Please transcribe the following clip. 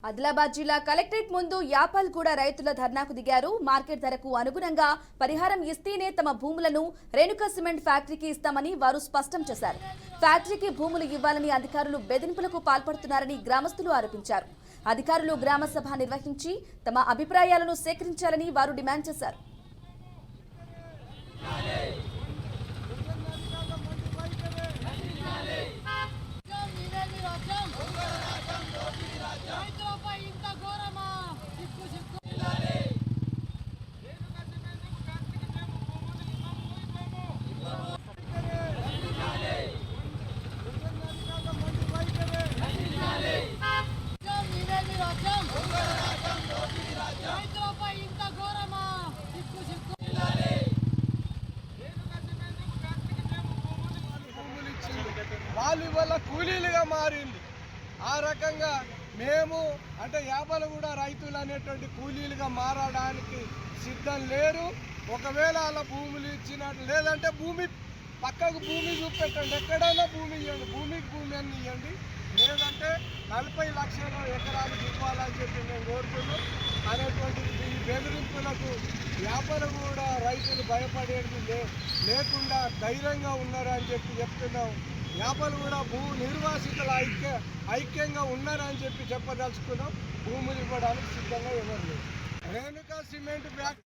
ఆదిలాబాద్ జిల్లా కలెక్టరేట్ ముందు యాపాల్గూడ రైతుల ధర్నాకు దిగారు. మార్కెట్ ధరకు అనుగుణంగా పరిహారం ఇస్తేనే తమ భూములను రేణుకా సిమెంట్ ఫ్యాక్టరీకి ఇస్తామని వారు స్పష్టం చేశారు. ఫ్యాక్టరీకి భూములు ఇవ్వాలని అధికారులు బెదిరింపులకు పాల్పడుతున్నారని గ్రామస్తులు ఆరోపించారు. అధికారులు గ్రామ సభ నిర్వహించి తమ అభిప్రాయాలను సేకరించాలని వారు డిమాండ్ చేశారు. వాళ్ళు ఇవాళ కూలీలుగా మారింది. ఆ రకంగా మేము అంటే యాపాల్గూడ రైతులు అనేటువంటి కూలీలుగా మారడానికి సిద్ధం లేరు. ఒకవేళ అలా భూములు ఇచ్చినట్టు లేదంటే భూమి పక్కకు భూమి చూపెట్టండి, ఎక్కడైనా భూమి ఇవ్వండి, భూమికి భూమి అని ఇవ్వండి, లేదంటే 40 లక్షల ఎకరాలకు ఇవ్వాలని చెప్పి మేము కోరుతున్నాం అనేటువంటి ఈ బెదిరింపులకు యాపాల్గూడ రైతులు భయపడేది లేకుండా ధైర్యంగా ఉన్నారని చెప్పి చెప్తున్నాం. యాపాల్గూడ భూ నిర్వాసితులు ఐక్యంగా ఉన్నారని చెప్పి చెప్పదలుచుకున్నాం. భూములు ఇవ్వడానికి సిద్ధంగా ఎవరు లేదు. Renuka cement factory